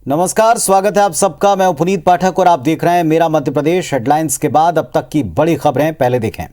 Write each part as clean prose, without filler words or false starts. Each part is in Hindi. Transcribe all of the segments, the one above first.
नमस्कार, स्वागत है आप सबका। मैं पुनीत पाठक और आप देख रहे हैं मेरा मध्य प्रदेश। हेडलाइंस के बाद अब तक की बड़ी खबरें पहले देखें।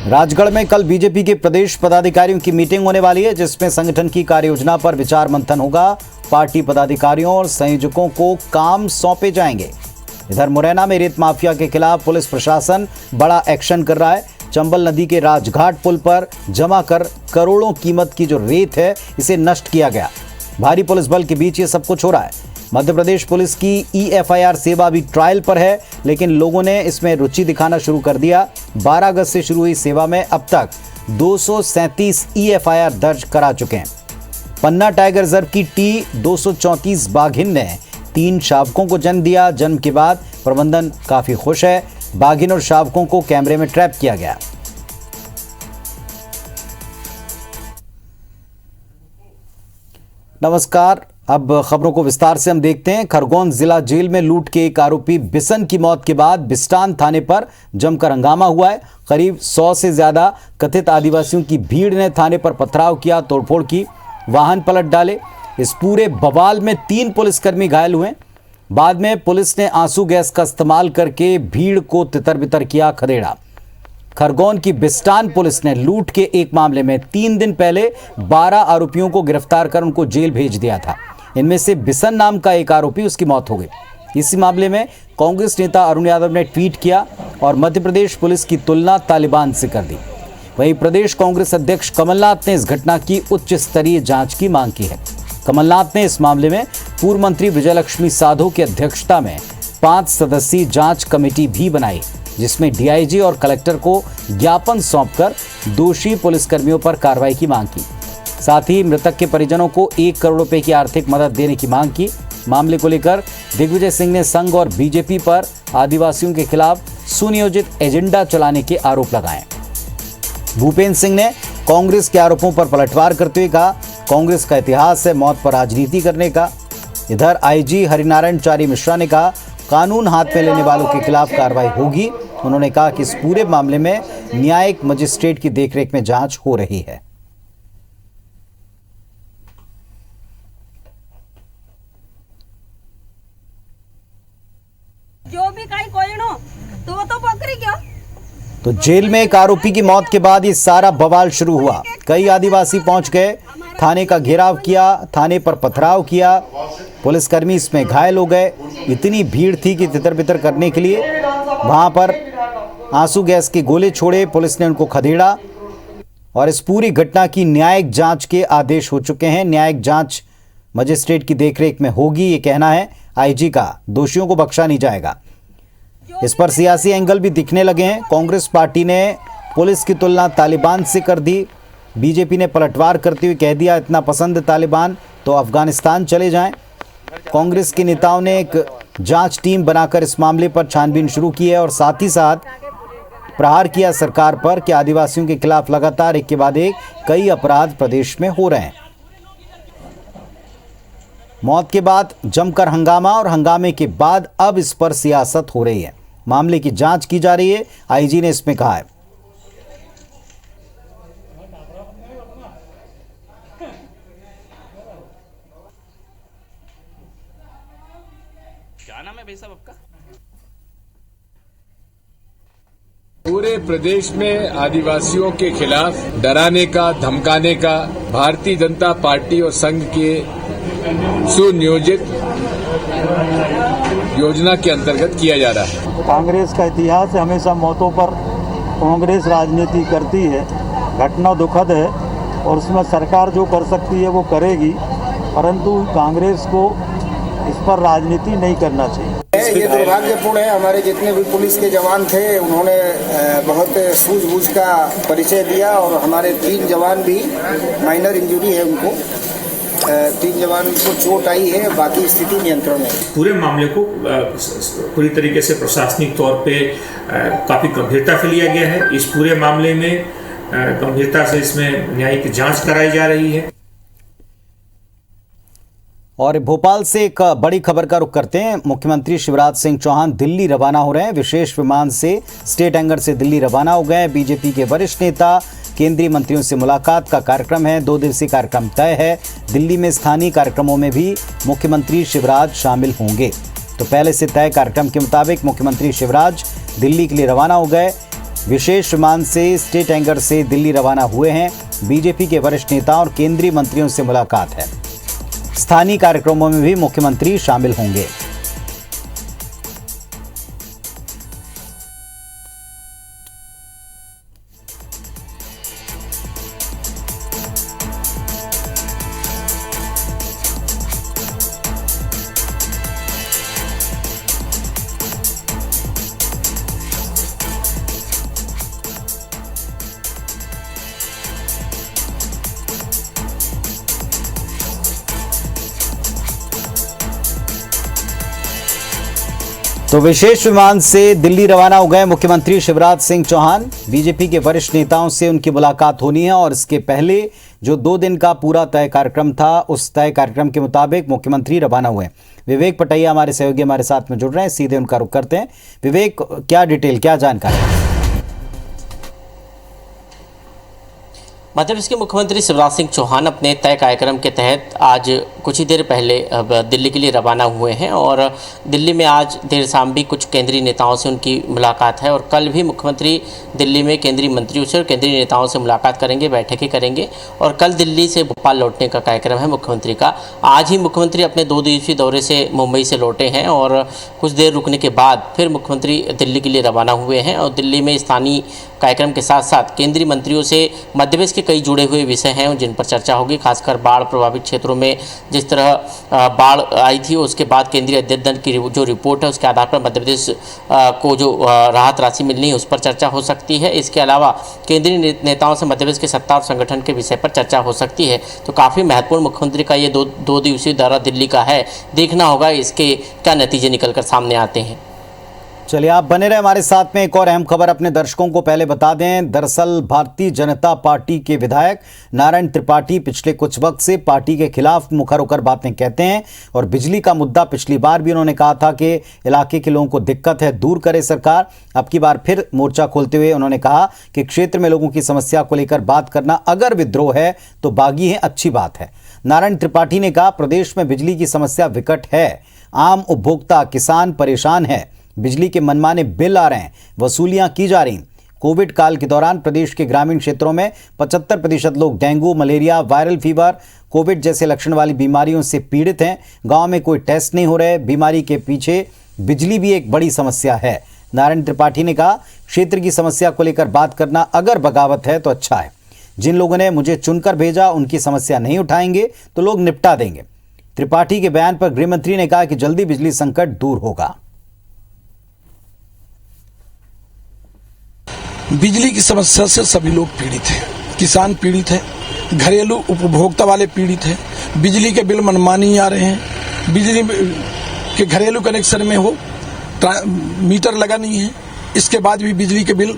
राजगढ़ में कल बीजेपी के प्रदेश पदाधिकारियों की मीटिंग होने वाली है, जिसमें संगठन की कार्ययोजना पर विचार मंथन होगा। पार्टी पदाधिकारियों और संयोजकों को काम सौंपे जाएंगे। इधर मुरैना में रेत माफिया के खिलाफ पुलिस प्रशासन बड़ा एक्शन कर रहा है। चंबल नदी के राजघाट पुल पर जमा कर करोड़ों कीमत की जो रेत है, इसे नष्ट किया गया। भारी पुलिस बल के बीच ये सब कुछ हो रहा है। मध्य प्रदेश पुलिस की EFIR सेवा भी ट्रायल पर है, लेकिन लोगों ने इसमें रुचि दिखाना शुरू कर दिया। 12 अगस्त से शुरू हुई सेवा में अब तक 237 EFIR दर्ज करा चुके हैं। पन्ना टाइगर रिजर्व की T234 बाघिन ने 3 शावकों को जन्म दिया। जन्म के बाद प्रबंधन काफी खुश है। बाघिन और शावकों को कैमरे में ट्रैप किया गया। नमस्कार, अब खबरों को विस्तार से हम देखते हैं। खरगोन जिला जेल में लूट के एक आरोपी बिशन की मौत के बाद बिस्टान थाने पर जमकर हंगामा हुआ है। करीब 100 से ज्यादा कथित आदिवासियों की भीड़ ने थाने पर पथराव किया, तोड़फोड़ की, वाहन पलट डाले। इस पूरे बवाल में 3 पुलिसकर्मी घायल हुए। बाद में पुलिस ने आंसू गैस का इस्तेमाल करके भीड़ को तितर बितर किया खदेड़ा। खरगोन की बिस्टान पुलिस ने लूट के एक मामले में 3 दिन पहले 12 आरोपियों को गिरफ्तार कर उनको जेल भेज दिया था। इनमें से बिशन नाम का एक आरोपी, उसकी मौत हो गई। इसी मामले में कांग्रेस नेता अरुण यादव ने ट्वीट किया और मध्य प्रदेश पुलिस की तुलना तालिबान से कर दी। वहीं प्रदेश कांग्रेस अध्यक्ष कमलनाथ ने इस घटना की उच्च स्तरीय जांच की मांग की है। कमलनाथ ने इस मामले में पूर्व मंत्री विजयलक्ष्मी साधो की अध्यक्षता में 5 सदस्यीय जांच कमेटी भी बनाई, जिसमें DIG और कलेक्टर को ज्ञापन सौंपकर दोषी पुलिसकर्मियों पर कार्रवाई की मांग की। साथ ही मृतक के परिजनों को 1 करोड़ रुपए की आर्थिक मदद देने की मांग की। मामले को लेकर दिग्विजय सिंह ने संघ और बीजेपी पर आदिवासियों के खिलाफ सुनियोजित एजेंडा चलाने के आरोप लगाए। भूपेंद्र सिंह ने कांग्रेस के आरोपों पर पलटवार करते हुए कहा, कांग्रेस का इतिहास है मौत पर राजनीति करने का। इधर IG हरिनारायण चारी मिश्रा ने कहा, कानून हाथ में लेने वालों के खिलाफ कार्रवाई होगी। उन्होंने कहा कि इस पूरे मामले में न्यायिक मजिस्ट्रेट की देखरेख में जांच हो रही है। जो भी कोई नो तो वो तो पकड़ी क्या। तो जेल में एक आरोपी की मौत के बाद ये सारा बवाल शुरू हुआ। कई आदिवासी पहुंच गए, थाने का घेराव किया, थाने पर पथराव किया, पुलिसकर्मी इसमें घायल हो गए। इतनी भीड़ थी कि तितर बितर करने के लिए वहां पर आंसू गैस के गोले छोड़े, पुलिस ने उनको खदेड़ा और इस पूरी घटना की न्यायिक जांच के आदेश हो चुके हैं। न्यायिक जांच मजिस्ट्रेट की देखरेख में होगी, ये कहना है IG का। दोषियों को बख्शा नहीं जाएगा। इस पर सियासी एंगल भी दिखने लगे हैं। कांग्रेस पार्टी ने पुलिस की तुलना तालिबान से कर दी। बीजेपी ने पलटवार करते हुए कह दिया, इतना पसंद है तालिबान तो अफगानिस्तान चले जाएं। कांग्रेस के नेताओं ने एक जांच टीम बनाकर इस मामले पर छानबीन शुरू की है और साथ ही साथ प्रहार किया सरकार पर कि आदिवासियों के खिलाफ लगातार एक के बाद एक कई अपराध प्रदेश में हो रहे हैं। मौत के बाद जमकर हंगामा और हंगामे के बाद अब इस पर सियासत हो रही है। मामले की जांच की जा रही है, IG ने इसमें कहा है। क्या नाम है भाई साहब आपका? पूरे प्रदेश में आदिवासियों के खिलाफ डराने का, धमकाने का भारतीय जनता पार्टी और संघ के सुनियोजित योजना के अंतर्गत किया जा रहा है। कांग्रेस का इतिहास है, हमेशा मौतों पर कांग्रेस राजनीति करती है। घटना दुखद है और उसमें सरकार जो कर सकती है वो करेगी, परंतु कांग्रेस को इस पर राजनीति नहीं करना चाहिए। ये दुर्भाग्यपूर्ण है। हमारे जितने भी पुलिस के जवान थे, उन्होंने बहुत सूझबूझ का परिचय दिया और हमारे 3 जवान भी माइनर इंजरी है उनको। 3 जवान को चोट आई है, बाकी स्थिति नियंत्रण में। पूरे मामले को पूरी तरीके से प्रशासनिक तौर पे काफ़ी गंभीरता से लिया गया है। इस पूरे मामले में गंभीरता से इसमें न्यायिक जांच कराई जा रही है। और भोपाल से एक बड़ी खबर का रुख करते हैं। मुख्यमंत्री शिवराज सिंह चौहान दिल्ली रवाना हो रहे हैं। विशेष विमान से स्टेट एंगर से दिल्ली रवाना हो गए। बीजेपी के वरिष्ठ नेता केंद्रीय मंत्रियों से मुलाकात का कार्यक्रम है। 2 दिवसीय कार्यक्रम तय है। दिल्ली में स्थानीय कार्यक्रमों में भी मुख्यमंत्री शिवराज शामिल होंगे। तो पहले से तय कार्यक्रम के मुताबिक मुख्यमंत्री शिवराज दिल्ली के लिए रवाना हो गए। विशेष विमान से स्टेट एंकर से दिल्ली रवाना हुए हैं। बीजेपी के वरिष्ठ नेता और केंद्रीय मंत्रियों से मुलाकात है। स्थानीय कार्यक्रमों में भी मुख्यमंत्री शामिल होंगे। तो विशेष विमान से दिल्ली रवाना हो गए मुख्यमंत्री शिवराज सिंह चौहान। बीजेपी के वरिष्ठ नेताओं से उनकी मुलाकात होनी है और इसके पहले जो 2 दिन का पूरा तय कार्यक्रम था, उस तय कार्यक्रम के मुताबिक मुख्यमंत्री रवाना हुए। विवेक पटैया हमारे सहयोगी हमारे साथ में जुड़ रहे हैं, सीधे उनका रुख करते हैं। विवेक, क्या डिटेल, क्या जानकारी? मध्य प्रदेश के मुख्यमंत्री शिवराज सिंह चौहान अपने तय कार्यक्रम के तहत आज कुछ ही देर पहले अब दिल्ली के लिए रवाना हुए हैं और दिल्ली में आज देर शाम भी कुछ केंद्रीय नेताओं से उनकी मुलाकात है और कल भी मुख्यमंत्री दिल्ली में केंद्रीय मंत्रियों से और केंद्रीय नेताओं से मुलाकात करेंगे, बैठकें करेंगे और कल दिल्ली से भोपाल लौटने का कार्यक्रम है मुख्यमंत्री का। आज ही मुख्यमंत्री अपने 2 दिवसीय दौरे से मुंबई से लौटे हैं और कुछ देर रुकने के बाद फिर मुख्यमंत्री दिल्ली के लिए रवाना हुए हैं और दिल्ली में स्थानीय कार्यक्रम के साथ साथ केंद्रीय मंत्रियों से मध्य प्रदेश के कई जुड़े हुए विषय हैं जिन पर चर्चा होगी। खासकर बाढ़ प्रभावित क्षेत्रों में जिस तरह बाढ़ आई थी, उसके बाद केंद्रीय अध्ययन दल की जो रिपोर्ट है उसके आधार पर मध्य प्रदेश को जो राहत राशि मिलनी है उस पर चर्चा हो सकती है। इसके अलावा केंद्रीय नेताओं से मध्य प्रदेश के सत्ता और संगठन के विषय पर चर्चा हो सकती है। तो काफ़ी महत्वपूर्ण मुख्यमंत्री का ये दो दिवसीय दौरा दिल्ली का है। देखना होगा इसके क्या नतीजे निकल कर सामने आते हैं। चलिए, आप बने रहे हमारे साथ में। एक और अहम खबर अपने दर्शकों को पहले बता दें। दरअसल भारतीय जनता पार्टी के विधायक नारायण त्रिपाठी पिछले कुछ वक्त से पार्टी के खिलाफ मुखर होकर बातें कहते हैं और बिजली का मुद्दा पिछली बार भी उन्होंने कहा था कि इलाके के लोगों को दिक्कत है, दूर करे सरकार। अब की बार फिर मोर्चा खोलते हुए उन्होंने कहा कि क्षेत्र में लोगों की समस्या को लेकर बात करना अगर विद्रोह है तो बागी है, अच्छी बात है। नारायण त्रिपाठी ने कहा, प्रदेश में बिजली की समस्या विकट है, आम उपभोक्ता किसान परेशान है, बिजली के मनमाने बिल आ रहे हैं, वसूलियां की जा रही। कोविड काल के दौरान प्रदेश के ग्रामीण क्षेत्रों में 75% लोग dengue, malaria, viral fever, Covid जैसे लक्षण वाली बीमारियों से पीड़ित हैं। गांव में कोई टेस्ट नहीं हो रहे। बीमारी के पीछे बिजली भी एक बड़ी समस्या है। नारायण त्रिपाठी ने कहा, क्षेत्र की समस्या को लेकर बात करना अगर बगावत है तो अच्छा है। जिन लोगों ने मुझे चुनकर भेजा उनकी समस्या नहीं उठाएंगे तो लोग निपटा देंगे। त्रिपाठी के बयान पर गृह मंत्री ने कहा कि जल्दी बिजली संकट दूर होगा। बिजली की समस्या से सभी लोग पीड़ित हैं, किसान पीड़ित है, घरेलू उपभोक्ता वाले पीड़ित हैं। बिजली के बिल मनमानी आ रहे हैं। बिजली के घरेलू कनेक्शन में हो मीटर लगा नहीं है, इसके बाद भी बिजली के बिल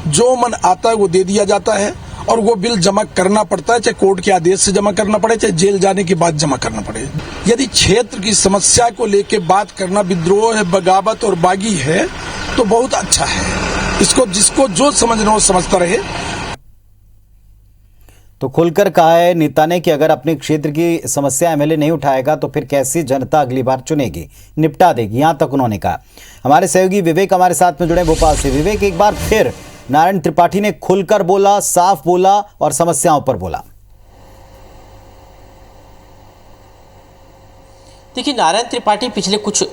जो मन आता है वो दे दिया जाता है और वो बिल जमा करना पड़ता है, चाहे कोर्ट के आदेश से जमा करना पड़े, चाहे जेल जाने के बाद जमा करना पड़े। यदि क्षेत्र की समस्या को लेकर बात करना विद्रोह है, बगावत और बागी है तो बहुत अच्छा है। इसको जिसको जो समझना हो समझता रहे। तो खुलकर कहा है नेता ने कि अगर अपने क्षेत्र की समस्या एमएलए नहीं उठाएगा तो फिर कैसे जनता अगली बार चुनेगी, निपटा देगी, यहां तक उन्होंने कहा। हमारे सहयोगी विवेक हमारे साथ में जुड़े भोपाल से। विवेक, एक बार फिर नारायण त्रिपाठी ने खुलकर बोला, साफ बोला और समस्याओं पर बोला। देखिए, नारायण त्रिपाठी पिछले कुछ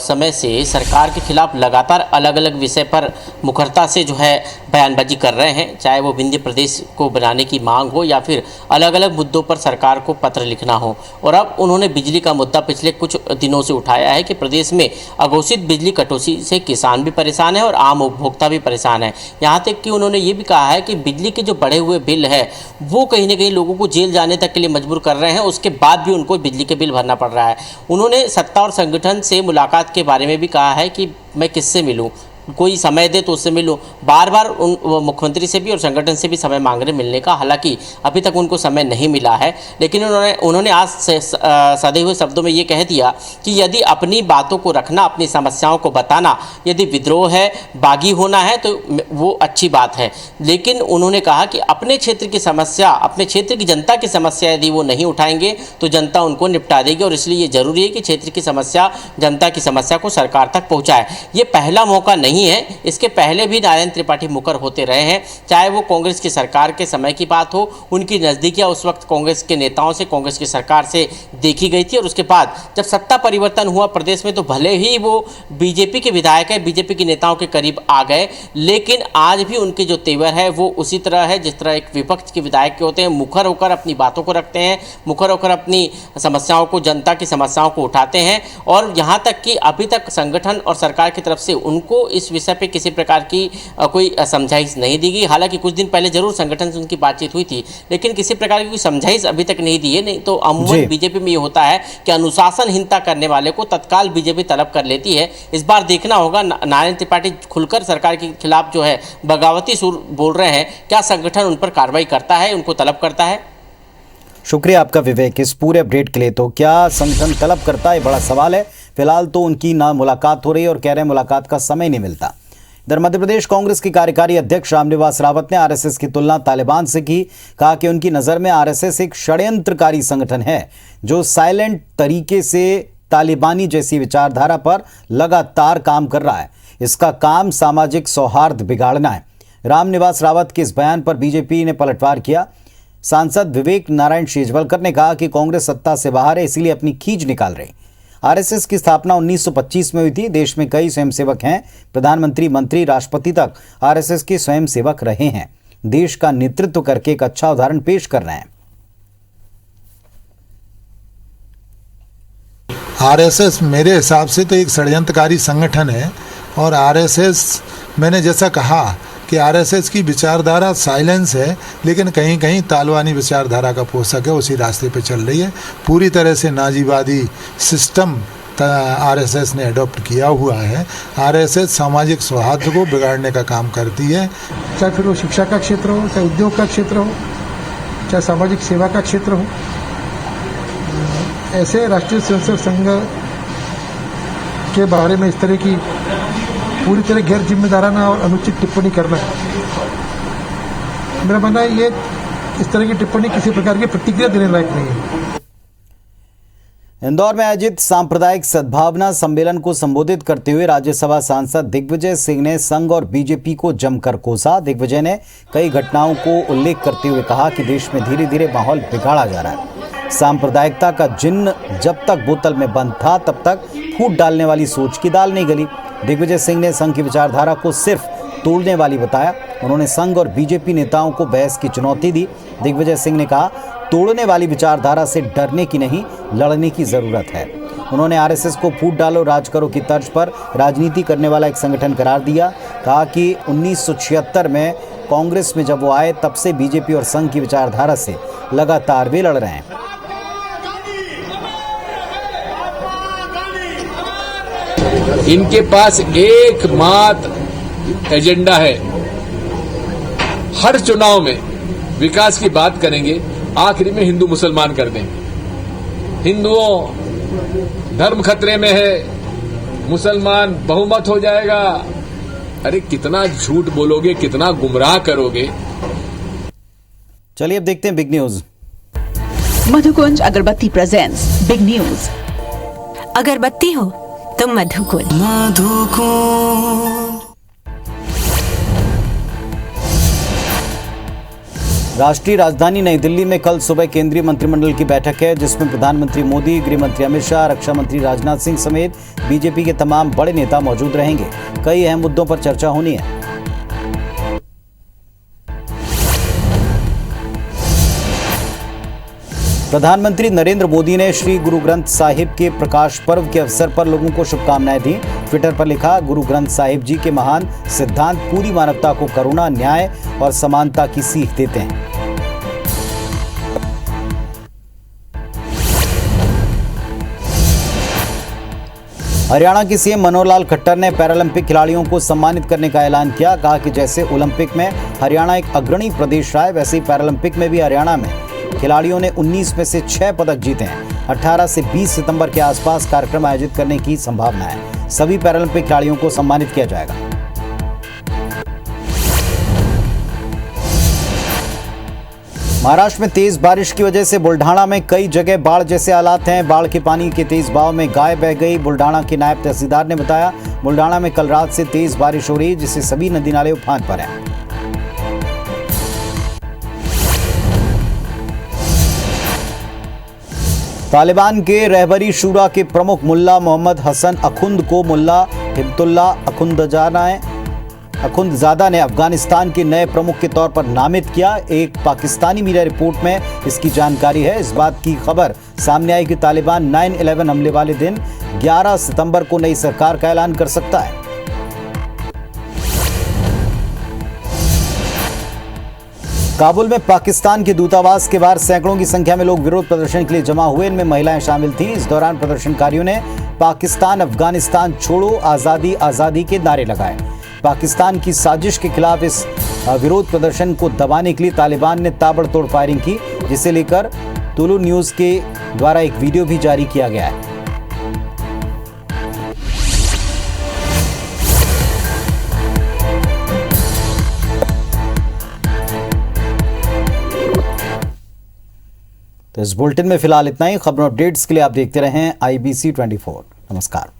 समय से सरकार के खिलाफ लगातार अलग अलग विषय पर मुखरता से जो है बयानबाजी कर रहे हैं, चाहे वो विंध्य प्रदेश को बनाने की मांग हो या फिर अलग अलग मुद्दों पर सरकार को पत्र लिखना हो। और अब उन्होंने बिजली का मुद्दा पिछले कुछ दिनों से उठाया है कि प्रदेश में अघोषित बिजली कटौती से किसान भी परेशान है और आम उपभोक्ता भी परेशान है। यहाँ तक कि उन्होंने ये भी कहा है कि बिजली के जो बढ़े हुए बिल है वो कहीं ना कहीं लोगों को जेल जाने तक के लिए मजबूर कर रहे हैं, उसके बाद भी उनको बिजली के बिल भरना पड़ रहा है। उन्होंने सत्ता और संगठन से मुलाकात के बारे में भी कहा है कि मैं किससे मिलूं, कोई समय दे तो उससे मिलूं। बार बार उन मुख्यमंत्री से भी और संगठन से भी समय मांग रहे मिलने का, हालांकि अभी तक उनको समय नहीं मिला है। लेकिन उन्होंने आज सधे हुए शब्दों में ये कह दिया कि यदि अपनी बातों को रखना, अपनी समस्याओं को बताना, यदि विद्रोह है, बागी होना है तो वो अच्छी बात है। लेकिन उन्होंने कहा कि अपने क्षेत्र की समस्या, अपने क्षेत्र की जनता की समस्या यदि वो नहीं उठाएंगे तो जनता उनको निपटा देगी, और इसलिए ये जरूरी है कि क्षेत्र की समस्या, जनता की समस्या को सरकार तक पहुंचाए। ये पहला मौका नहीं है, इसके पहले भी नारायण त्रिपाठी मुकर होते रहे हैं, चाहे वो कांग्रेस की सरकार के समय की बात हो, उनकी नज़दीकियाँ उस वक्त कांग्रेस के नेताओं से, कांग्रेस की सरकार से देखी गई थी, और उसके बाद जब सत्ता परिवर्तन हुआ प्रदेश में तो भले ही वो बीजेपी के विधायक है, बीजेपी के नेताओं के करीब आ गए, लेकिन आज भी उनके जो तेवर है वो उसी तरह है जिस तरह एक विपक्ष के विधायक के होते हैं। मुखर होकर अपनी बातों को रखते हैं, मुखर होकर अपनी समस्याओं को, जनता की समस्याओं को उठाते हैं, और यहाँ तक कि अभी तक संगठन और सरकार की तरफ से उनको इस विषय पे किसी प्रकार की कोई समझाइश नहीं दी गई। हालांकि कुछ दिन पहले जरूर संगठन से उनकी बातचीत हुई थी, लेकिन किसी प्रकार की कोई समझाइश अभी तक नहीं दी है। नहीं तो अमूमन बीजेपी में ये होता है कि अनुशासनहीनता करने वाले को तत्काल बीजेपी तलब कर लेती है। इस बार देखना होगा, नारायण त्रिपाठी खुलकर सरकार के खिलाफ जो है बगावती सुर बोल रहे हैं, क्या संगठन उन पर कार्रवाई करता है, उनको तलब करता है? शुक्रिया आपका विवेक इस पूरे अपडेट के लिए। तो क्या संगठन तलब करता है, बड़ा सवाल है। फिलहाल तो उनकी ना मुलाकात हो रही है और कह रहे हैं मुलाकात का समय नहीं मिलता। इधर मध्य प्रदेश कांग्रेस के कार्यकारी अध्यक्ष रामनिवास रावत ने आरएसएस की तुलना तालिबान से की। कहा कि उनकी नजर में आरएसएस एक षड्यंत्रकारी संगठन है जो साइलेंट तरीके से तालिबानी जैसी विचारधारा पर लगातार काम कर रहा है। इसका काम सामाजिक सौहार्द बिगाड़ना है। रामनिवास रावत के इस बयान पर बीजेपी ने पलटवार किया। सांसद विवेक नारायण शेजवलकर ने कहा कि कांग्रेस सत्ता से बाहर है, इसलिए अपनी खींच निकाल रही। आरएसएस की स्थापना 1925 में हुई थी। देश में कई स्वयंसेवक हैं, प्रधानमंत्री, मंत्री, राष्ट्रपति तक आरएसएस के स्वयंसेवक रहे हैं। देश का नेतृत्व करके एक अच्छा उदाहरण पेश कर रहे हैं। आरएसएस मेरे हिसाब से तो एक षड्यंत्रकारी संगठन है, और आरएसएस, मैंने जैसा कहा कि आरएसएस की विचारधारा साइलेंस है, लेकिन कहीं कहीं तालिबानी विचारधारा का पोषक है, उसी रास्ते पे चल रही है। पूरी तरह से नाजीवादी सिस्टम आरएसएस ने अडॉप्ट किया हुआ है। आरएसएस सामाजिक सौहार्द को बिगाड़ने का काम करती है, चाहे फिर वो शिक्षा का क्षेत्र हो, चाहे उद्योग का क्षेत्र हो, चाहे सामाजिक सेवा का क्षेत्र हो। ऐसे राष्ट्रीय स्वयंसेवक संघ के बारे में इस तरह की पूरी तरह गैर जिम्मेदाराना और अनुचित टिप्पणी करना, मेरा मानना है ये इस तरह की टिप्पणी किसी प्रकार की प्रतिक्रिया देने लायक नहीं है। इंदौर में आयोजित सांप्रदायिक सद्भावना सम्मेलन को संबोधित करते हुए राज्यसभा सांसद दिग्विजय सिंह ने संघ और बीजेपी को जमकर कोसा। दिग्विजय ने कई घटनाओं को उल्लेख करते हुए कहा कि देश में धीरे धीरे माहौल बिगाड़ा जा रहा है। सांप्रदायिकता का जिन्न जब तक बोतल में बंद था तब तक फूट डालने वाली सोच की दाल नहीं गली। दिग्विजय सिंह ने संघ की विचारधारा को सिर्फ तोड़ने वाली बताया। उन्होंने संघ और बीजेपी नेताओं को बहस की चुनौती दी। दिग्विजय सिंह ने कहा, तोड़ने वाली विचारधारा से डरने की नहीं, लड़ने की जरूरत है। उन्होंने आरएसएस को फूट डालो राज करो की तर्ज पर राजनीति करने वाला एक संगठन करार दिया। कहा कि 1976 में कांग्रेस में जब वो आए तब से बीजेपी और संघ की विचारधारा से लगातार वे लड़ रहे हैं। इनके पास एकमात्र एजेंडा है, हर चुनाव में विकास की बात करेंगे, आखिरी में हिंदू मुसलमान कर देंगे। हिंदुओं धर्म खतरे में है, मुसलमान बहुमत हो जाएगा। अरे कितना झूठ बोलोगे, कितना गुमराह करोगे। चलिए अब देखते हैं बिग न्यूज। मधुकुंज अगरबत्ती प्रेजेंट्स बिग न्यूज। अगरबत्ती हो तो मधुकुंज। राष्ट्रीय राजधानी नई दिल्ली में कल सुबह केंद्रीय मंत्रिमंडल की बैठक है, जिसमें प्रधानमंत्री मोदी, गृह मंत्री अमित शाह, रक्षा मंत्री राजनाथ सिंह समेत बीजेपी के तमाम बड़े नेता मौजूद रहेंगे। कई अहम मुद्दों पर चर्चा होनी है। प्रधानमंत्री नरेंद्र मोदी ने श्री गुरु ग्रंथ साहिब के प्रकाश पर्व के अवसर पर लोगों को शुभकामनाएं दी। ट्विटर पर लिखा, गुरु ग्रंथ साहिब जी के महान सिद्धांत पूरी मानवता को करुणा, न्याय और समानता की सीख देते हैं। हरियाणा की सीएम मनोहर लाल खट्टर ने पैरालंपिक खिलाड़ियों को सम्मानित करने का ऐलान किया। कहा कि जैसे ओलंपिक में हरियाणा एक अग्रणी प्रदेश रहा है, वैसे ही पैरालंपिक में भी हरियाणा में खिलाड़ियों ने 19 में से 6 पदक जीते हैं। 18 से 20 सितंबर के आसपास कार्यक्रम आयोजित करने की संभावना है। सभी पैरालंपिक खिलाड़ियों को सम्मानित किया जाएगा। महाराष्ट्र में तेज बारिश की वजह से बुल्ढाणा में कई जगह बाढ़ जैसे हालात हैं। बाढ़ के पानी के तेज बहाव में गाय बह गई। बुल्ढाणा के नायब तहसीलदार ने बताया, बुल्ढाणा में कल रात से तेज बारिश हो रही है, जिससे सभी नदी नाले उफान पर हैं। तालिबान के रहबरी शूरा के प्रमुख मुल्ला मोहम्मद हसन अखुंद को मुल्ला हिब्तुल्ला अखुंदजादा ने अफगानिस्तान के नए प्रमुख के तौर पर नामित किया। एक पाकिस्तानी मीडिया रिपोर्ट में इसकी जानकारी है। इस बात की खबर सामने आई कि तालिबान 9/11 हमले वाले दिन 11 सितंबर को नई सरकार का ऐलान कर सकता है। काबुल में पाकिस्तान के दूतावास के बाहर सैकड़ों की संख्या में लोग विरोध प्रदर्शन के लिए जमा हुए। इनमें महिलाएं शामिल थीं। इस दौरान प्रदर्शनकारियों ने पाकिस्तान अफगानिस्तान छोड़ो, आजादी आजादी के नारे लगाए। पाकिस्तान की साजिश के खिलाफ इस विरोध प्रदर्शन को दबाने के लिए तालिबान ने ताबड़तोड़ फायरिंग की, जिसे लेकर तुलु न्यूज के द्वारा एक वीडियो भी जारी किया गया है। तो इस बुलेटिन में फिलहाल इतना ही। खबरों अपडेट्स के लिए आप देखते रहें IBC 24। नमस्कार।